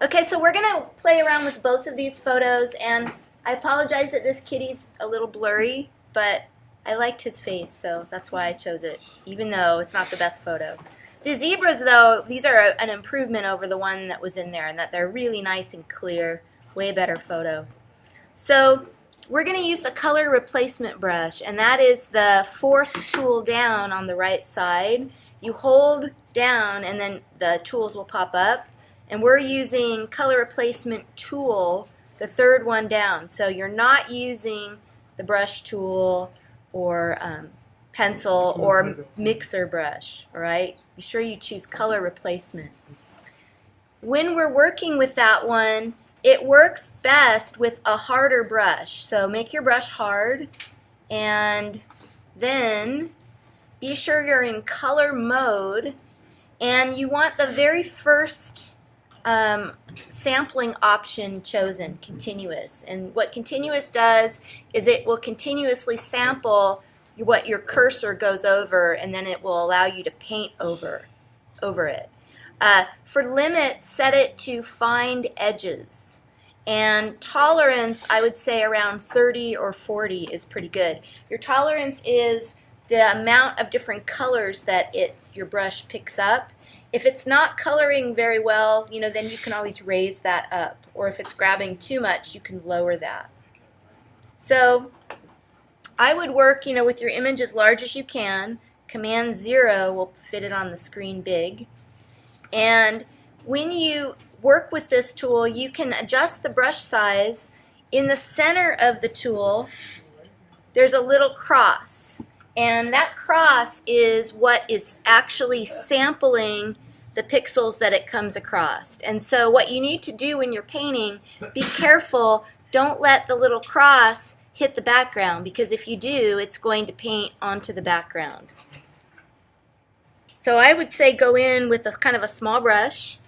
Okay, so we're gonna play around with both of these photos, and I apologize that this kitty's a little blurry, but I liked his face, so that's why I chose it, even though it's not the best photo. The zebras, though, these are an improvement over the one that was in there, and that they're really nice and clear, way better photo. So we're gonna use the color replacement brush, and that is the fourth tool down on the right side. You hold down, and then the tools will pop up. And we're using color replacement tool, the third one down. So you're not using the brush tool or pencil or mixer brush, all right? Be sure you choose color replacement. When we're working with that one, it works best with a harder brush. So make your brush hard, and then be sure you're in color mode, and you want the very first sampling option chosen, continuous. And what continuous does is it will continuously sample what your cursor goes over, and then it will allow you to paint over it. For limit, set it to find edges. And tolerance, I would say around 30 or 40 is pretty good. Your tolerance is the amount of different colors that your brush picks up. If it's not coloring very well, then you can always raise that up. Or if it's grabbing too much, you can lower that. So I would work, with your image as large as you can. Command 0 will fit it on the screen big. And when you work with this tool, you can adjust the brush size. In the center of the tool, there's a little cross. And that cross is what is actually sampling the pixels that it comes across. And so what you need to do when you're painting, be careful, don't let the little cross hit the background, because if you do, it's going to paint onto the background. So I would say go in with a kind of a small brush.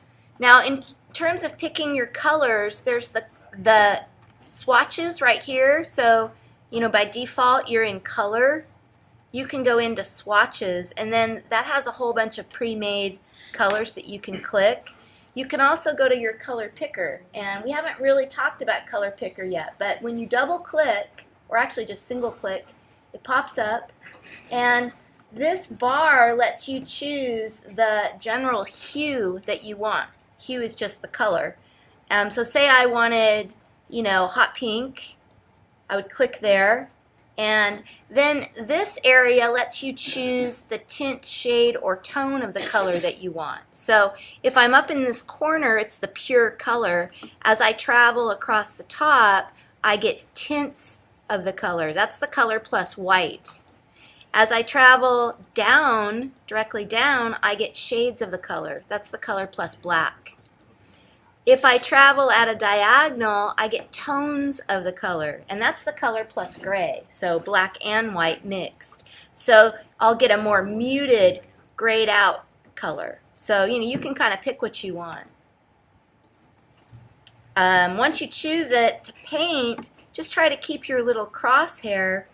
Now in terms of picking your colors, there's the swatches right here. So by default you're in color. You can go into swatches, and then that has a whole bunch of pre-made colors that you can click. You can also go to your color picker, and we haven't really talked about color picker yet, but when you double click, or actually just single click, it pops up, and this bar lets you choose the general hue that you want. Hue is just the color. So say I wanted, hot pink, I would click there. And then this area lets you choose the tint, shade, or tone of the color that you want. So if I'm up in this corner, it's the pure color. As I travel across the top, I get tints of the color. That's the color plus white. As I travel down, directly down, I get shades of the color. That's the color plus black. If I travel at a diagonal, I get tones of the color, and that's the color plus gray, so black and white mixed. So I'll get a more muted, grayed out color. So you can kind of pick what you want. Once you choose it to paint, just try to keep your little crosshair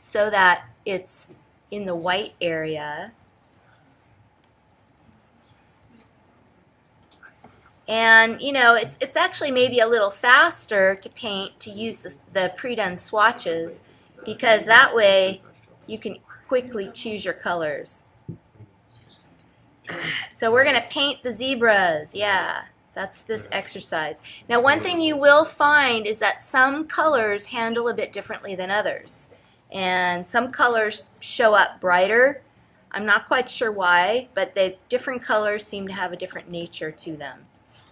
so that it's in the white area. And it's actually maybe a little faster to paint to use the pre-done swatches, because that way you can quickly choose your colors. So we're going to paint the zebras. Yeah, that's this exercise. Now one thing you will find is that some colors handle a bit differently than others. And some colors show up brighter. I'm not quite sure why, but the different colors seem to have a different nature to them.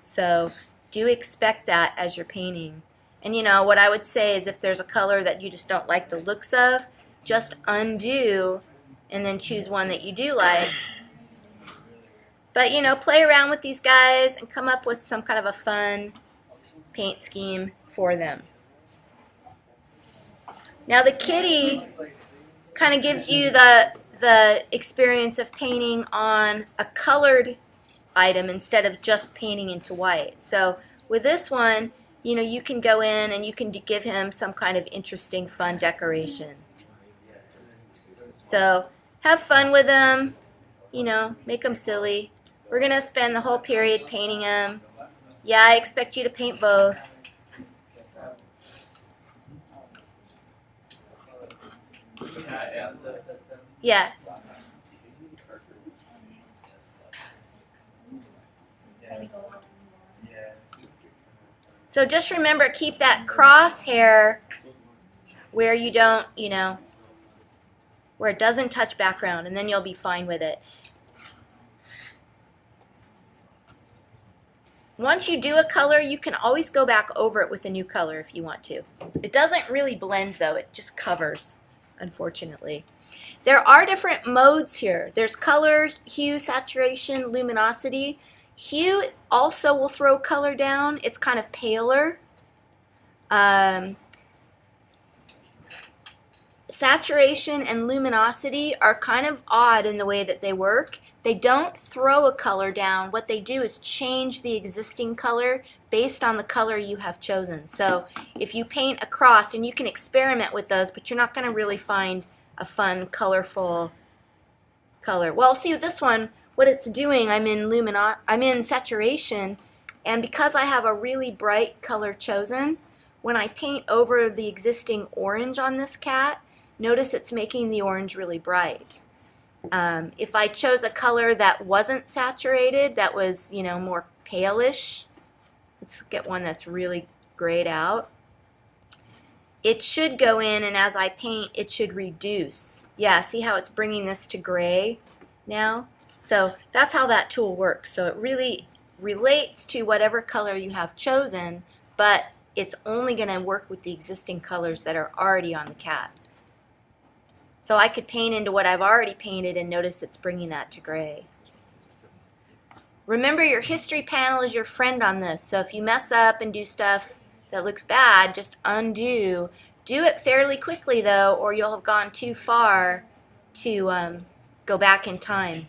So do expect that as you're painting. And what I would say is if there's a color that you just don't like the looks of, just undo and then choose one that you do like. But play around with these guys and come up with some kind of a fun paint scheme for them. Now the kitty kind of gives you the experience of painting on a colored item instead of just painting into white. So with this one, you can go in and you can give him some kind of interesting, fun decoration. So have fun with him, make him silly. We're going to spend the whole period painting him, Yeah, I expect you to paint both. Yeah. So just remember, keep that crosshair where you don't, where it doesn't touch background, and then you'll be fine with it. Once you do a color, you can always go back over it with a new color if you want to. It doesn't really blend though, it just covers, unfortunately. There are different modes here. There's color, hue, saturation, luminosity. Hue also will throw color down. It's kind of paler. Saturation and luminosity are kind of odd in the way that they work. They don't throw a color down. What they do is change the existing color based on the color you have chosen. So if you paint across, and you can experiment with those, but you're not going to really find a fun, colorful color. Well, see with this one, what it's doing, I'm in saturation, and because I have a really bright color chosen, when I paint over the existing orange on this cat, notice it's making the orange really bright. If I chose a color that wasn't saturated, that was, more palish, let's get one that's really grayed out, it should go in, and as I paint, it should reduce. Yeah, see how it's bringing this to gray now? So that's how that tool works. So it really relates to whatever color you have chosen, but it's only going to work with the existing colors that are already on the cat. So I could paint into what I've already painted, and notice it's bringing that to gray. Remember, your history panel is your friend on this. So if you mess up and do stuff that looks bad, just undo. Do it fairly quickly though, or you'll have gone too far to go back in time.